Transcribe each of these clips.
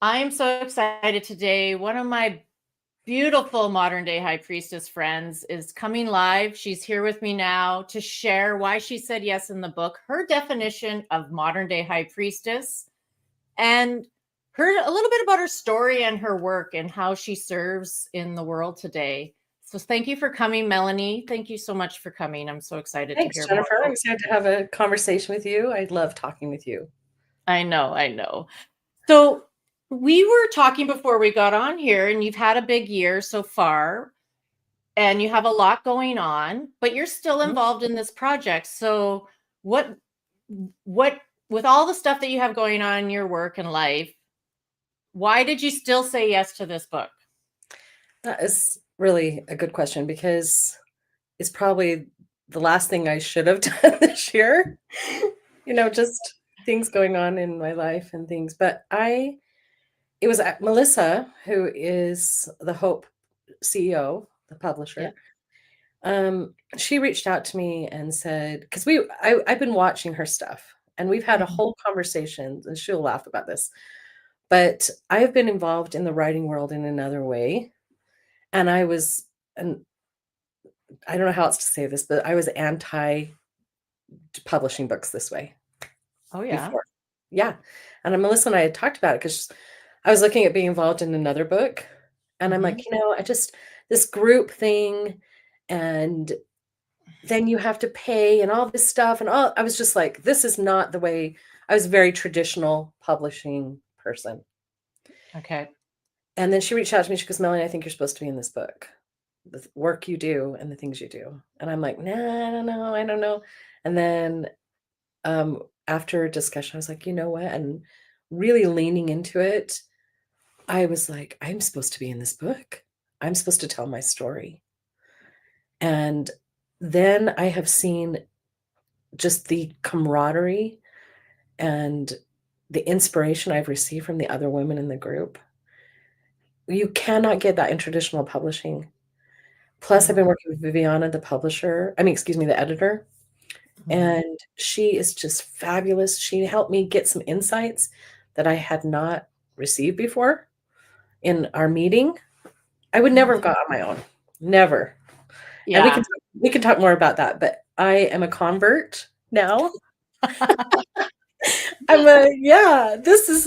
I am so excited today. One of my beautiful Modern-Day High Priestess friends is coming live. She's here with me now to share why she said yes in the book, her definition of Modern-Day High Priestess, and a little bit about her story and her work and how she serves in the world today. So thank you for coming, Melonie. Thank you so much for coming. I'm so excited to Thanks, hear more. Jennifer. I'm excited to have a conversation with you. I love talking with you. I know. So we were talking before we got on here, and you've had a big year so far, and you have a lot going on, but you're still Mhm. involved in this project. So what with all the stuff that you have going on in your work and life, why did you still say yes to this book? That is really a good question because it's probably the last thing I should have done this year. Just things going on in my life and things. But it was Melissa, who is the Hope CEO, the Yeah. publisher. She reached out to me and said, because I've been watching her stuff and we've had a Mhm. whole conversation, and she'll laugh about this. But I have been involved in the writing world in another way. And and I don't know how else to say this, but I was anti publishing books this way Oh yeah. before. Yeah. And Melissa and I had talked about it because I was looking at being involved in another book. And I'm like, Mhm. this group thing, and then you have to pay and all this stuff. And I was just like, this is not the way. I was a very traditional publishing person. Okay. And then she reached out to me. She goes, Melanie, I think you're supposed to be in this book. The work you do and the things you do. And I'm like, nah, I don't know. And then after discussion, I was like, you know what? And really leaning into it, I was like, I'm supposed to be in this book. I'm supposed to tell my story. And then I have seen just the camaraderie and the inspiration I've received from the other women in the group. You cannot get that in traditional publishing. Plus, I've Mhm. been working with Viviana, the publisher, excuse me, the editor, Mhm. and she is just fabulous. She helped me get some insights that I had not received before in our meeting. I would never have Mhm. got on my own. Never. And Yeah. we can talk more about that, but I am a convert now. This is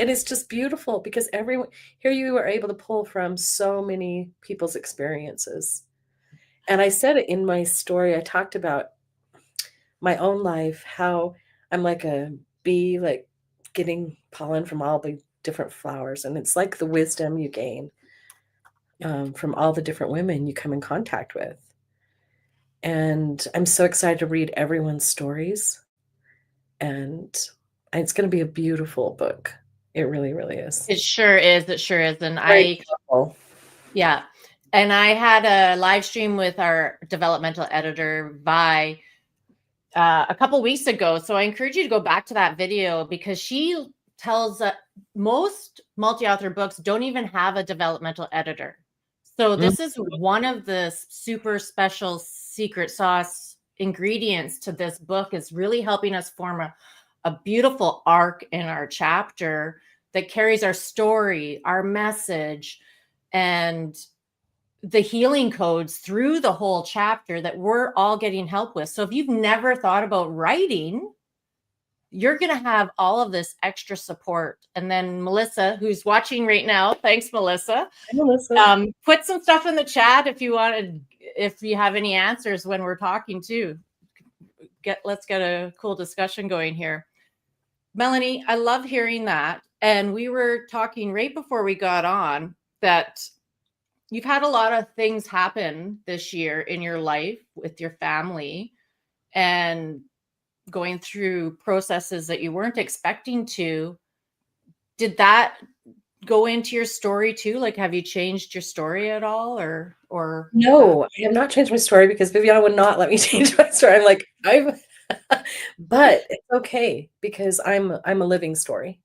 and it's just beautiful because everyone here you are able to pull from so many people's experiences. And I said it in my story. I talked about my own life, how I'm like a bee, like getting pollen from all the different flowers. And it's like the wisdom you gain from all the different women you come in contact with. And I'm so excited to read everyone's stories. And it's going to be a beautiful book. It really, really is. It sure is. It sure is. And Very powerful. yeah. And I had a live stream with our developmental editor, Vi, a couple weeks ago. So I encourage you to go back to that video because she tells most multi-author books don't even have a developmental editor. So Mhm. this is one of the super special secret sauce ingredients to this book, is really helping us form a beautiful arc in our chapter that carries our story, our message, and the healing codes through the whole chapter that we're all getting help with. So if you've never thought about writing, you're going to have all of this extra support. And then Melissa, who's watching right now, thanks, Melissa. Hi, Melissa. Put some stuff in the chat if you wanted, if you have any answers when we're talking too. Let's get a cool discussion going here. Melonie, I love hearing that. And we were talking right before we got on that you've had a lot of things happen this year in your life with your family and going through processes that you weren't expecting to. Did that go into your story too? Like, have you changed your story at all, or No, I have not changed my story because Viviana would not let me change my story. I'm like, but it's okay because I'm a living story.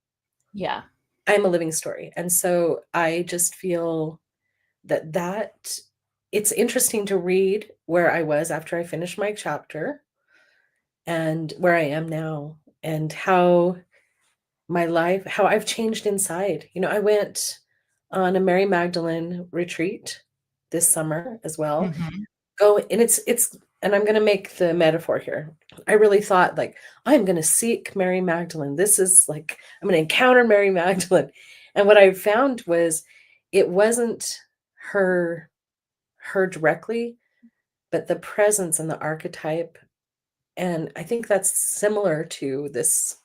yeah. I'm a living story. And so I just feel that it's interesting to read where I was after I finished my chapter and where I am now and how my life, how I've changed inside. You know, I went on a Mary Magdalene retreat this summer as well. Mhm. And it's and I'm going to make the metaphor here. I really thought like I'm going to seek Mary Magdalene. This is like I'm going to encounter Mary Magdalene. And what I found was it wasn't her directly, but the presence and the archetype. And I think that's similar to this.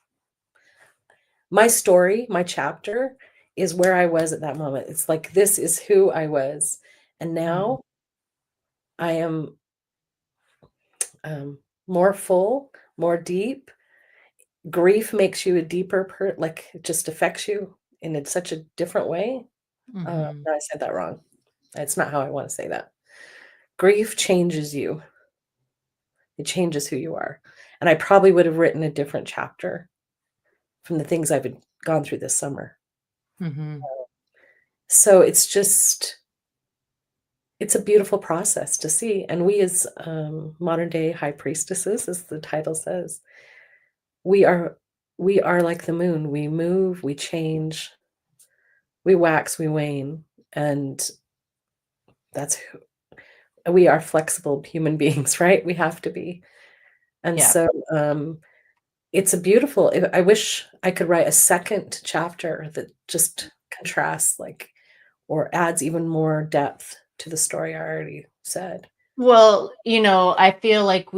My story, my chapter is where I was at that moment. It's like this is who I was. And Mhm. now I am more full, more deep. Grief makes you a deeper like it just affects you in such a different way. Mhm. No, I said that wrong. That's not how I want to say that. Grief changes you. It changes who you are. And I probably would have written a different chapter from the things I've gone through this summer. Mhm. So it's a beautiful process to see. And we as modern day high priestesses, as the title says, we are we are like the moon. We move, we change, we wax, we wane, and that's who we are. Flexible human beings, right? We have to be. And Yeah. so it's a beautiful I wish I could write a second chapter that just contrasts like or adds even more depth to the story I already said. Well, I feel like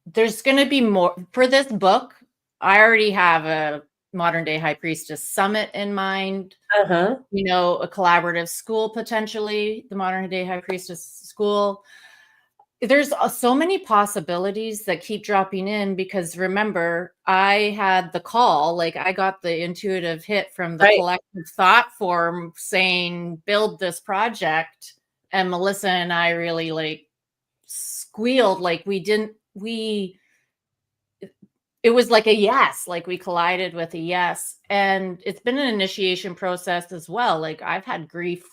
there's going to be more for this book. I already have a Modern Day High Priestess summit in mind, Uh-huh. a collaborative school, potentially the Modern Day High Priestess school. There's so many possibilities that keep dropping in because remember, I had the call, like I got the intuitive hit from the Right. collective thought form saying, build this project. And Melissa and I really like squealed, like it was like a yes, like we collided with a yes. And it's been an initiation process as well. Like I've had grief,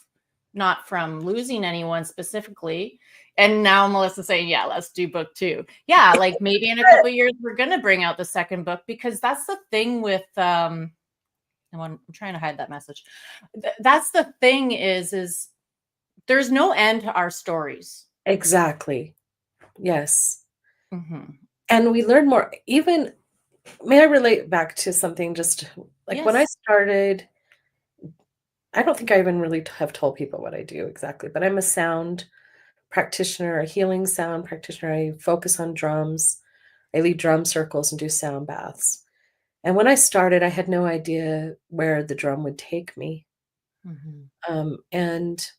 not from losing anyone specifically. And now Melissa's saying, yeah, let's do book 2. Yeah, like maybe in a couple of years, we're going to bring out the second book because that's the thing with, I'm trying to hide that message. That's the thing is there's no end to our stories. Exactly. Yes. Mhm. And we learn more. Even may I relate back to something just like when I Yes. started, I don't think I even really have told people what I do exactly, but I'm a sound practitioner, a healing sound practitioner. I focus on drums. I lead drum circles and do sound baths. And when I started, I had no idea where the drum would take me. Mhm. And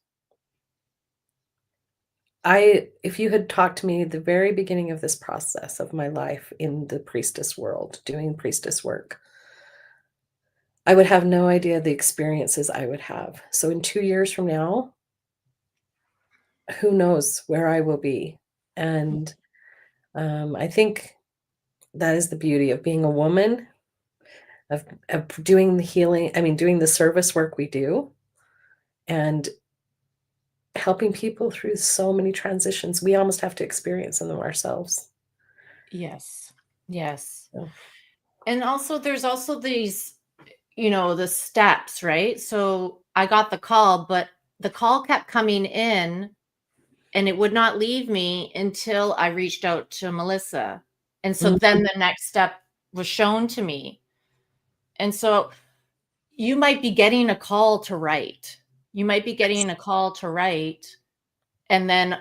if you had talked to me at the very beginning of this process of my life in the priestess world, doing priestess work, I would have no idea the experiences I would have. So in 2 years from now, who knows where I will be? And I think that is the beauty of being a woman, of doing the healing. I mean, doing the service work we do, and helping people through so many transitions. We almost have to experience them ourselves. Yes. Yes. So, And also there's also these, the steps, right? So I got the call, but the call kept coming in and it would not leave me until I reached out to Melissa. And so mhm. then the next step was shown to me. And so you might be getting a call to write. You might be getting a call to write. And then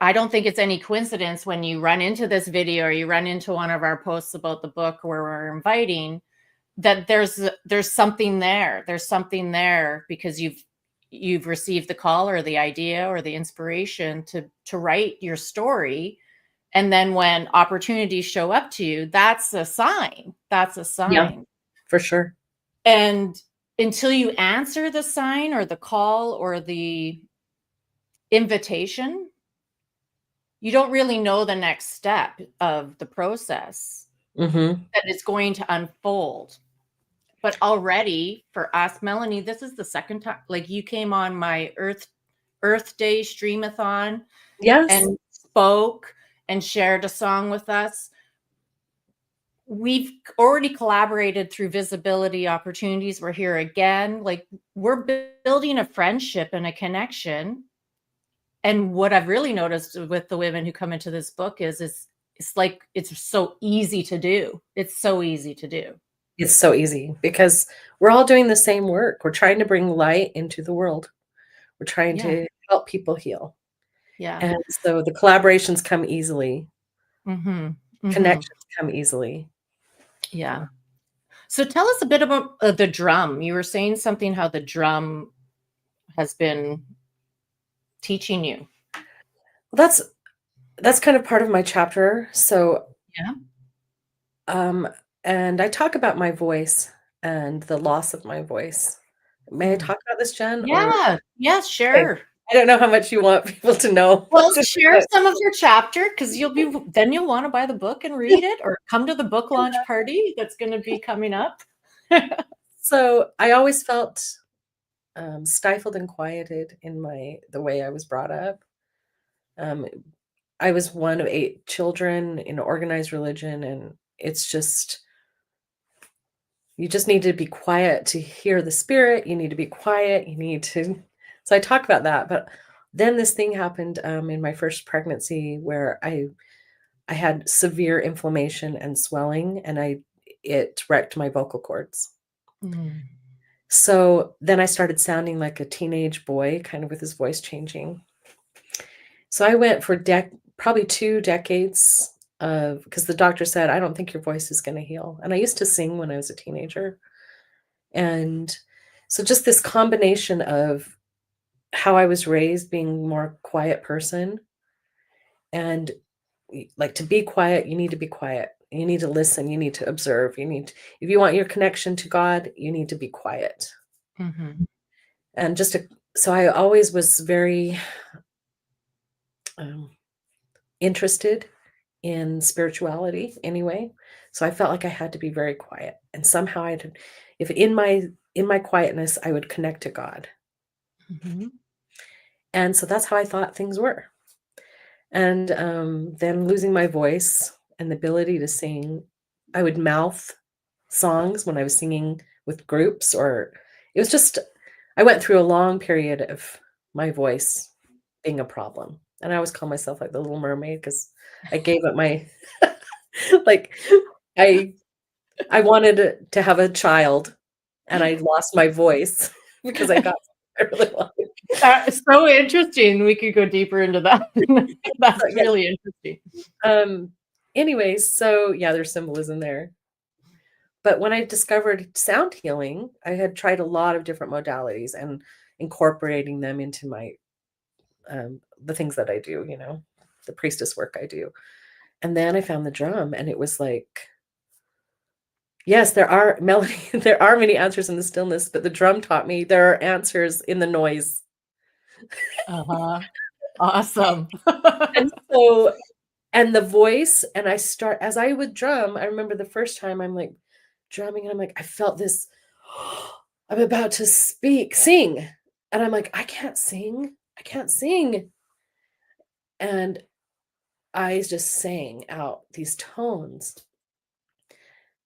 I don't think it's any coincidence when you run into this video or you run into one of our posts about the book where we're inviting that there's something there. There's something there because you've received the call or the idea or the inspiration to write your story. And then when opportunities show up to you, that's a sign. That's a Yeah, sign. for sure. And until you answer the sign or the call or the invitation, you don't really know the next step of the process Mhm. that is going to unfold. But already for us, Melonie, this is the second time, like you came on my Earth Day streamathon Yes. and spoke and shared a song with us. we've already collaborated through visibility opportunities. We're here again. Like, we're building a friendship and a connection. And what I've really noticed with the women who come into this book is it's like, it's so easy to do. It's so easy to do. It's so easy because we're all doing the same work. We're trying to bring light into the world. We're trying Yeah. to help people heal. Yeah. And so the collaborations come easily. Mm-hmm. Mm-hmm. Connections come easily. Yeah. So tell us a bit about the drum. You were saying something, how the drum has been teaching you. Well, that's kind of part of my chapter. So, Yeah. and I talk about my voice and the loss of my voice. May I talk about this, Jen? Or Yeah. Yes, okay. sure. I don't know how much you want people to know. Well, share some of your chapter, because you'll want to buy the book and read it, or come to the book launch party that's going to be coming up. So I always felt stifled and quieted in the way I was brought up. I was one of 8 children in organized religion, and it's just, you just need to be quiet to hear the spirit. You need to be quiet. You need to. So I talk about that. But then this thing happened in my first pregnancy where I had severe inflammation and swelling, and it wrecked my vocal cords. So then I started sounding like a teenage boy, kind of with his voice changing. So I went for probably 2 decades because the doctor said, I don't think your voice is going to heal. And I used to sing when I was a teenager. And so just this combination of how I was raised, being a more quiet person, and like, to be quiet, you need to be quiet. You need to listen. You need to observe. If you want your connection to God, you need to be quiet. Mm-hmm. And so I always was very interested in spirituality anyway. So I felt like I had to be very quiet. And somehow if in my quietness, I would connect to God. Mm-hmm. And so that's how I thought things were. And then losing my voice and the ability to sing, I would mouth songs when I was singing with groups, or it was just, I went through a long period of my voice being a problem. And I always call myself like the Little Mermaid because I gave up my, like, I wanted to have a child and I lost my voice because I got I really wanted. That's so interesting. We could go deeper into that. That's So, yeah. really interesting. Anyways, so yeah, there's symbolism there. But when I discovered sound healing, I had tried a lot of different modalities and incorporating them into my the things that I do, the priestess work I do. And then I found the drum, and it was like, yes, there are Melonie, there are many answers in the stillness, but the drum taught me there are answers in the noise. Uh-huh. Awesome. And the voice, and as I would drum, I remember the first time I'm like drumming, and I'm like, I felt this, I'm about to sing. And I'm like, I can't sing. And I just sang out these tones.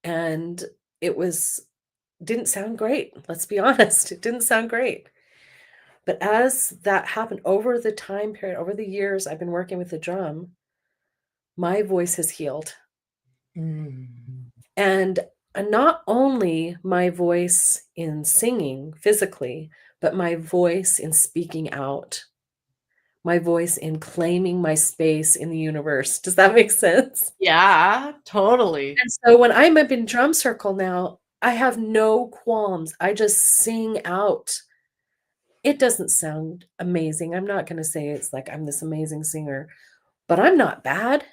And didn't sound great. Let's be honest. It didn't sound great. But as that happened over the time period, over the years I've been working with the drum, my voice has healed. And not only my voice in singing physically, but my voice in speaking out, my voice in claiming my space in the universe. Does that make sense? Yeah, totally. And so when I'm up in drum circle now, I have no qualms. I just sing out. It doesn't sound amazing. I'm not going to say it's like I'm this amazing singer, but I'm not bad.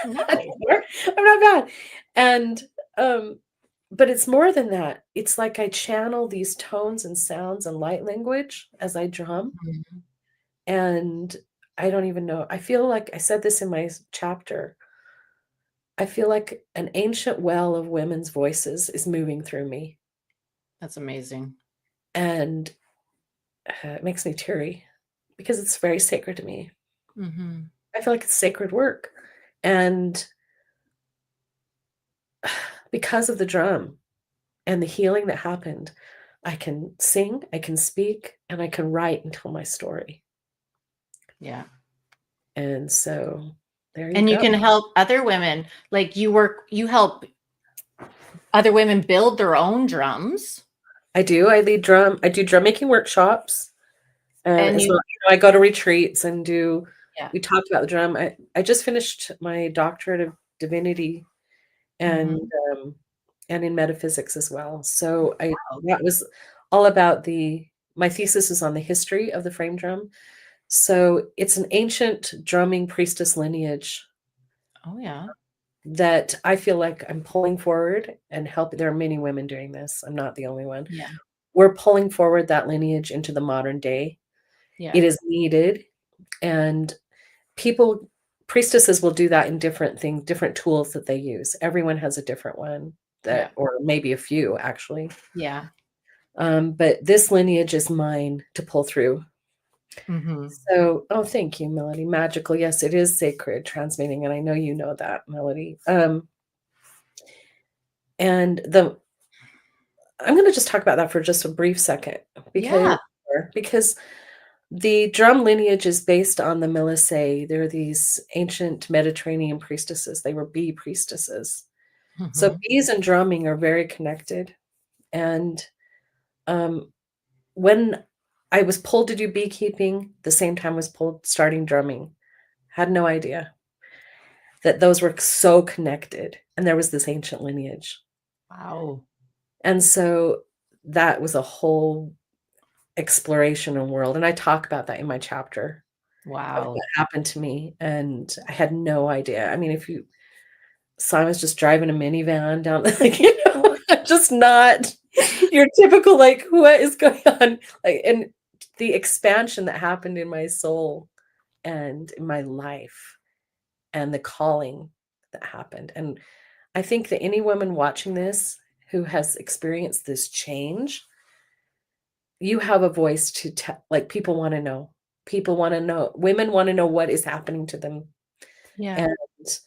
No. I'm not bad. And but it's more than that. It's like I channel these tones and sounds and light language as I drum. Mhm. And I don't even know. I feel like I said this in my chapter. I feel like an ancient well of women's voices is moving through me. That's amazing. And it makes me teary because it's very sacred to me. Mm-hmm. I feel like it's sacred work. And because of the drum and the healing that happened, I can sing, I can speak, and I can write and tell my story. Yeah. And so there you And you go. can help other women. Like you help other women build their own drums. I do. I do drum making workshops. And As you, well, I go to retreats and yeah. we talk about the drum. I just finished my doctorate of divinity and Mhm. um, and in metaphysics as well. So Wow. that was all about my thesis is on the history of the frame drum. So it's an ancient drumming priestess lineage Oh yeah. that I feel like I'm pulling forward and helping. There are many women doing this. I'm not the only one. Yeah. We're pulling forward that lineage into the modern day. Yeah. It is needed, and people priestesses will do that in different things, different tools that they use. Everyone has a different one Yeah. or maybe a few actually. Yeah. But this lineage is mine to pull through. Mhm. So, oh, thank you, Melody. Magical. Yes, it is sacred transmitting, and I know you know that, Melody. And I'm going to just talk about that for just a brief second Yeah. because the drum lineage is based on the Melissae. They're these ancient Mediterranean priestesses. They were bee priestesses. So Mhm. bees and drumming are very connected. And um, when I was pulled to do beekeeping, the same time I was pulled starting drumming. Had no idea that those were so connected. And there was this ancient lineage. Wow. And so that was a whole exploration and world. And I talk about that in my chapter of Wow. what happened to me. And I had no idea. I mean, if you saw I was just driving a minivan down, like, just not your typical, like, what is going on? Like, and the expansion that happened in my soul and in my life and the calling that happened. And I think that any woman watching this who has experienced this change, you have a voice to tell, like, people want to know. People want to know. Women want to know what is happening to them. Yeah. And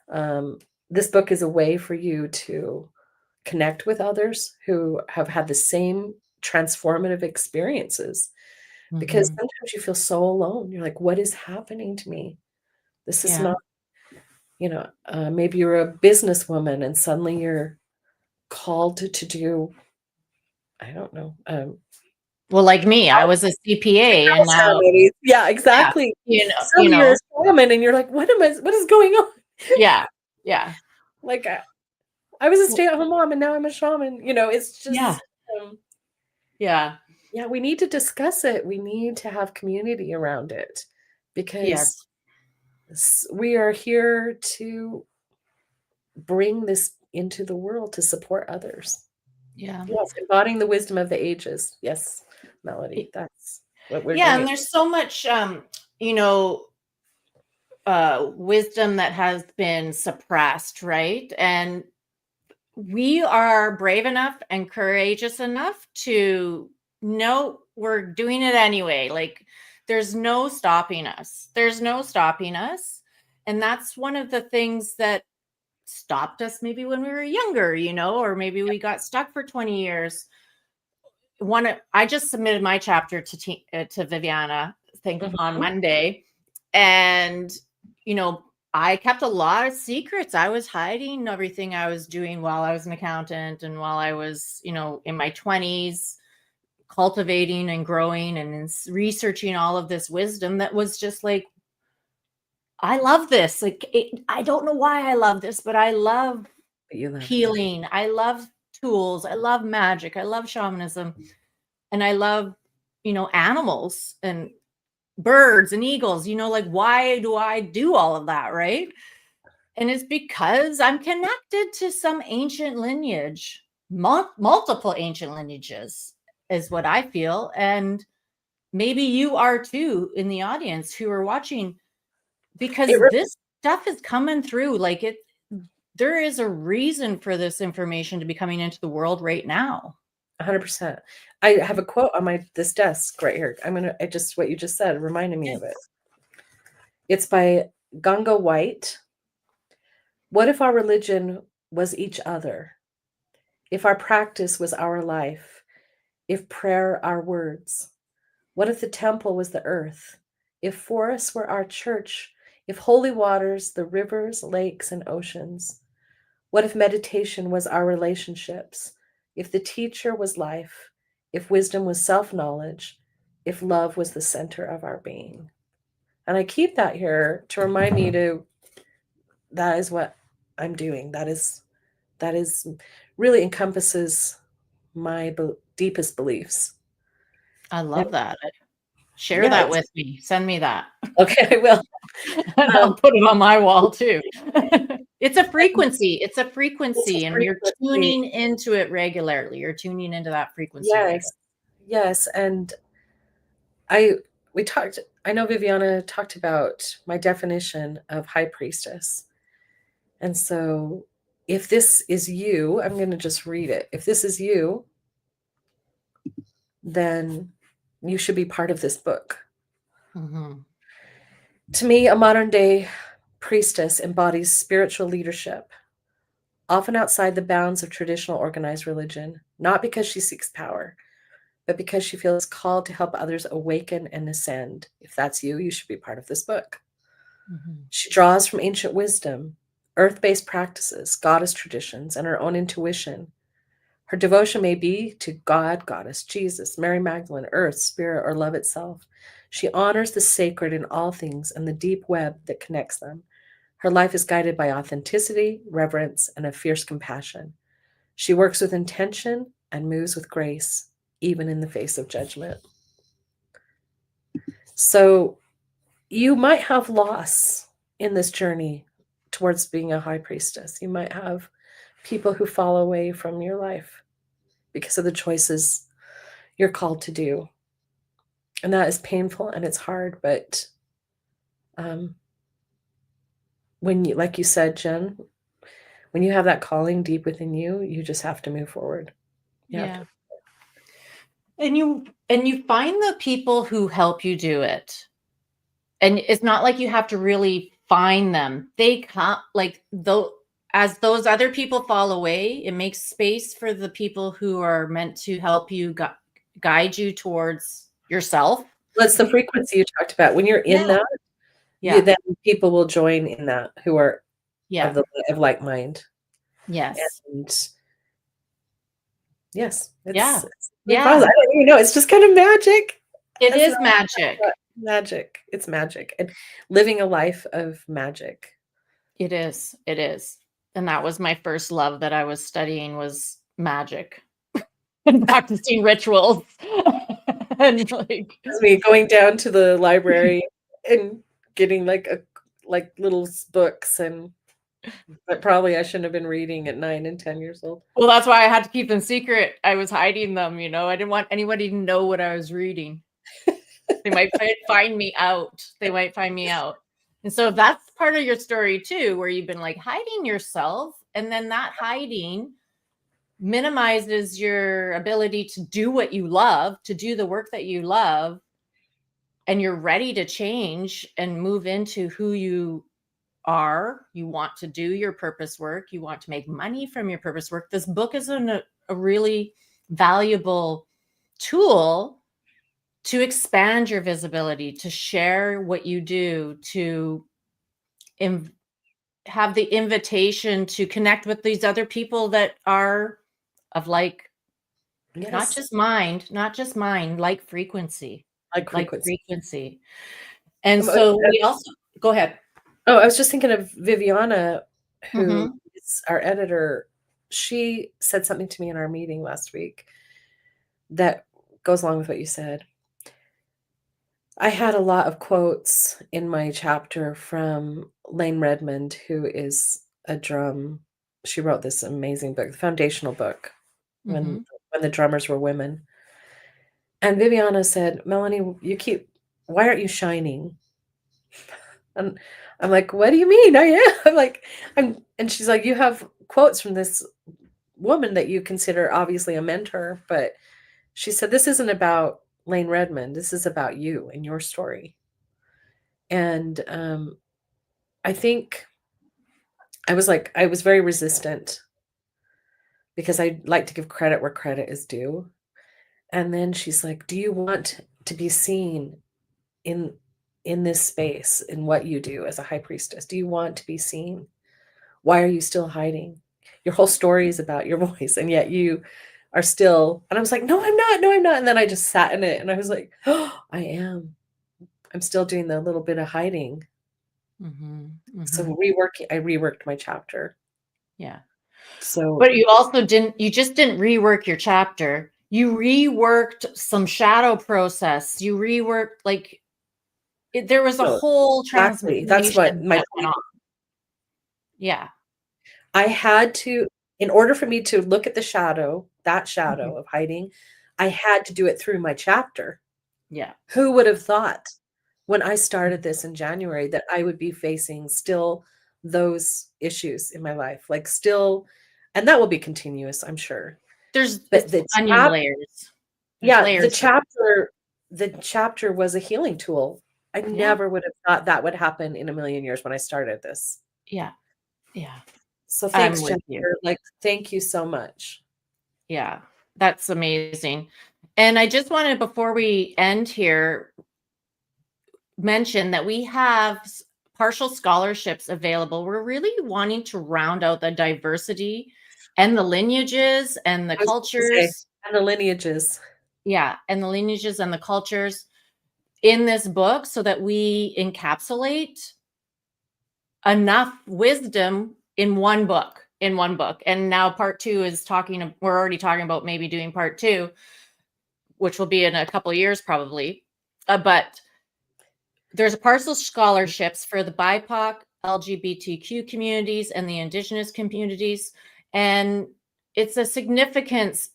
um, this book is a way for you to connect with others who have had the same transformative experiences because Mhm. sometimes you feel so alone. You're like, what is happening to me? This is Yeah. not, maybe you're a businesswoman and suddenly you're called to do, I don't know, Well, like me, I was a CPA and now, ceremonies. Yeah, yeah, exactly. you Suddenly you're know, a shaman and you're like, what is going on? yeah. Yeah. Like, I was a Well, stay-at-home mom and now I'm a shaman. It's yeah. just, Yeah. yeah, we need to discuss it. We need to have community around it because Yes. we are here to bring this into the world to support others. Yeah. Yes, embodying the wisdom of the ages. Yes, Melody, that's what we're Yeah, and doing. there's so much you know, wisdom that has been suppressed, right? And we are brave enough and courageous enough to know we're doing it anyway. Like there's no stopping us. There's no stopping us. And that's one of the things that stopped us maybe when we were younger, or maybe we got stuck for 20 years. I just submitted my chapter to Viviana, I think on Mhm. Monday, and you know I kept a lot of secrets. I was hiding everything I was doing while I was an accountant and while I was in my 20s, cultivating and growing and researching all of this wisdom that was just like, I love this. Like I don't know why I love this, but I love But you love it. healing. I love tools. I love magic. I love shamanism. And I love, animals and birds and eagles, like, why do I do all of that? Right. And it's because I'm connected to some ancient lineage, multiple ancient lineages is what I feel. And maybe you are too in the audience who are watching, It because re this stuff is coming through. Like there is a reason for this information to be coming into the world right now. 100%. I have a quote on this desk right here. What you just said reminded me of it. It's by Ganga White. What if our religion was each other, if our practice was our life, if prayer our words, what if the temple was the earth, if forests were our church, if holy waters, the rivers, lakes, and oceans? What if meditation was our relationships, if the teacher was life, if wisdom was self-knowledge, if love was the center of our being? And I keep that here to remind me to, that is what I'm doing. That is really encompasses my deepest beliefs. I Yeah, love that. Share yeah, that with me. Send me that. okay, I will. And I'll put it on my wall too. It's a frequency. It's a It's a frequency, and you're frequency. tuning into it regularly. You're tuning into that frequency regularly. Yes, yes, and we talked. I know Viviana talked about my definition of high priestess, and so if this is you, I'm going to just read it. If this is you, then you should be part of this book. Mhm. To me, a modern day priestess embodies spiritual leadership, often outside the bounds of traditional organized religion, not because she seeks power, but because she feels called to help others awaken and ascend. If that's you, you should be part of this book. Mhm. She draws from ancient wisdom, earth based practices, goddess traditions, and her own intuition. Her devotion may be to God, Goddess, Jesus, Mary Magdalene, Earth, Spirit, or love itself. She honors the sacred in all things and the deep web that connects them. Her life is guided by authenticity, reverence, and a fierce compassion. She works with intention and moves with grace, even in the face of judgment. So you might have loss in this journey towards being a high priestess. You might have people who fall away from your life because of the choices you're called to do. And that is painful and it's hard, but um, when you, like you said, Jen, when you have that calling deep within you, you just have to move forward. You have Yeah. to. And you find the people who help you do it. And it's not like you have to really find them. They come like though as those other people fall away, it makes space for the people who are meant to help you guide you towards yourself. Well, it's the frequency you talked about. When you're in Yeah. that, Yeah. then people will join in that who are Yeah. of like mind. Yes. And yes, Yeah. it's I Yeah. don't even know. It's just kind of magic. It It's is not magic. magic. It's magic. And living a life of magic. It is. It is. And that was my first love that I was studying was magic and practicing rituals. And like I mean, going down to the library and getting like little books and but probably I shouldn't have been reading at 9 and 10 years old. well, that's why I had to keep them secret. I was hiding them, you know. I didn't want anybody to know what I was reading. They might find me out. They might find me out. And so that's part of your story too, where you've been like hiding yourself, and then that hiding minimizes your ability to do what you love, to do the work that you love, and you're ready to change and move into who you are. You want to do your purpose work. You want to make money from your purpose work. This book is a really valuable tool to expand your visibility, to share what you do, to have the invitation to connect with these other people that are of like Yes, not just mind, like like frequency. frequency. And Um, uh, so we also go ahead. oh, I was just thinking of Viviana, who Mhm. is our editor. She said something to me in our meeting last week that goes along with what you said. I had a lot of quotes in my chapter from Lane Redmond, who is a drum. She wrote this amazing book, the foundational book, Mhm. when the drummers were women. And Viviana said, Melonie, why aren't you shining? And I'm like, what do you mean? I am. I'm like, and she's like, you have quotes from this woman that you consider obviously a mentor, but she said, this isn't about Lane Redmond. This is about you and your story. And I think I was very resistant because I like to give credit where credit is due. And then she's like, "Do you want to be seen in this space, in what you do as a high priestess? Do you want to be seen? Why are you still hiding? Your whole story is about your voice, and yet you are still." And I was like, "No, I'm not. No, I'm not." And then I just sat in it and I was like, "Oh, I am. I'm still doing the little bit of hiding." So I reworked my chapter. Yeah. So But you just didn't rework your chapter. You reworked some shadow process. You reworked, like, there was a no, whole exactly. That's what transmutation my that went on. Yeah. I had to, in order for me to look at the shadow, that Mhm. shadow of hiding, I had to do it through my chapter. Yeah. Who would have thought when I started this in January that I would be facing still those issues in my life? Like, still, and that will be continuous, I'm sure. But It's onion layers. There's yeah, layers to it. the chapter was a healing tool. I Yeah. never would have thought that would happen in a million years when I started this. Yeah. Yeah. So I'm thanks, with you. Jennifer. Like, thank you so much. Yeah. That's amazing. And I just wanted, before we end here, mention that we have partial scholarships available. We're really wanting to round out the diversity and the lineages and the I was just gonna say, cultures. and the lineages. Yeah. And the lineages and the cultures in this book, so that we encapsulate enough wisdom in one book. And now part two is we're already talking about maybe doing part two, which will be in a couple of years probably. But there's partial scholarships for the BIPOC, LGBTQ communities and the Indigenous communities. And it's a significant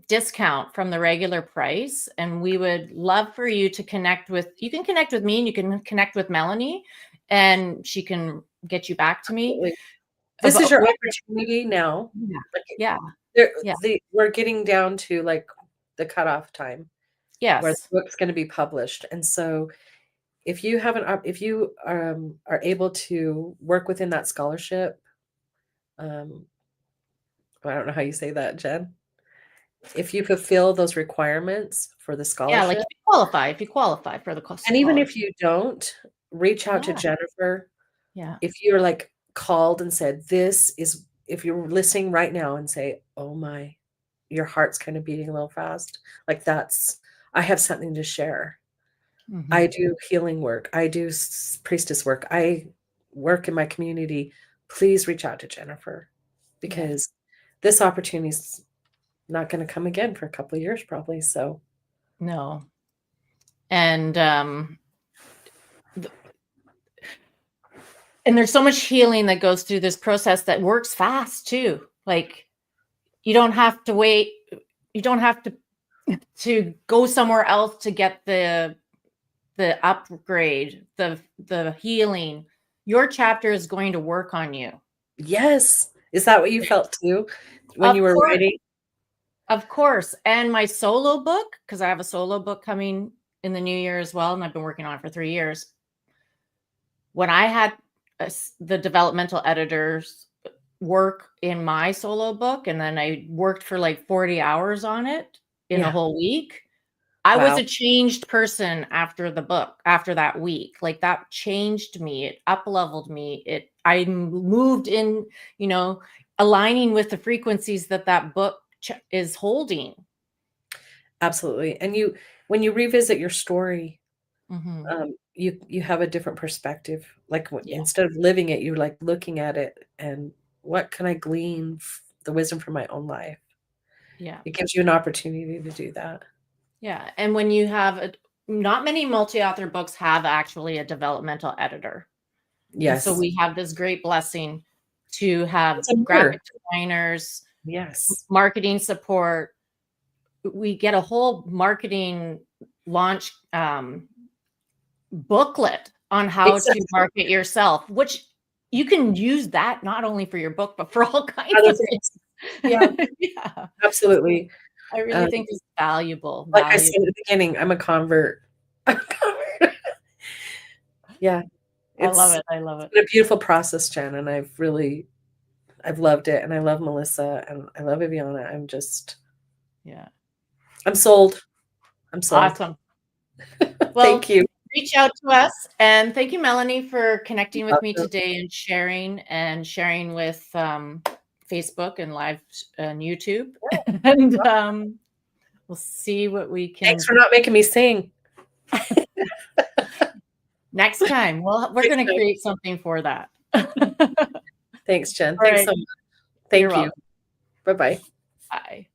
discount from the regular price. And we would love for you to you can connect with me and you can connect with Melonie, and she can get you back to me Absolutely. This is about your what. opportunity now. Yeah. Like, Yeah. Yeah. we're getting down to, like, the cutoff time where the Yes. book's gonna be published, and so if you, are able to work within that scholarship, um, I don't know how you say that, Jen. If you fulfill those requirements for the Yeah. Like scholarship, if you qualify for the and even if scholarship. you don't, reach out to Yeah. Jennifer. Yeah. If you're, like, called and said, "This is," if you're listening right now and say, "Oh my," your heart's kinda beating a little fast, like, that's I have something to share. I Mhm. do healing work. I do priestess work. I work in my community. Please reach out to Jennifer Yeah. because this opportunity is not going to come again for a couple of years, probably. So, No. And th- and there's so much healing that goes through this process that works fast too. Like, you don't have to wait. You don't have to go somewhere else to get the upgrade, the healing. Your chapter is going to work on you. yes. Is that what you felt too when you Of were course, writing? of course. And my solo book, because I have a solo book coming in the new year as well, and I've been working on it for 3 years. When I had the developmental editors work in my solo book, and then I worked for like 40 hours on it in the Yeah. whole week, I was Wow. a changed person after the book, after that week. Like, that changed me. It up leveled me. I moved in, you know, aligning with the frequencies that book is holding. Absolutely. And when you revisit your story, Hmm. you have a different perspective. Like, Yeah. instead of living it, you're like looking at it and what can I glean the wisdom from my own life? Yeah. It gives you an opportunity to do that. Yeah. And when you have not many multi-author books have actually a developmental editor. And so Yes. we have this great blessing to have It's a mirror. graphic designers, Yes. marketing support. We get a whole marketing launch booklet on how to Exactly. market yourself, which you can use that not only for your book, but for all kinds Other of things. Yeah, things. Yeah. So absolutely. I really Um, think it's valuable, like I said valuable. at the beginning, I'm a convert. I'm a convert. Yeah, I love it. I love it. It's been a beautiful process, Jen, and I've loved it, and I love Melissa, and I love Iviana. Yeah. I'm sold. I'm sold. Awesome. Well, Thank you. reach out to us, and thank you, Melonie, for connecting with me Awesome. today and sharing with Facebook and live and YouTube. And we'll see what we can. Thanks for not making me sing. Next time. Well, we're going to create something for that. Thanks, Jen. All Thanks right. so much. Thank You're you. welcome. Bye-bye. Bye.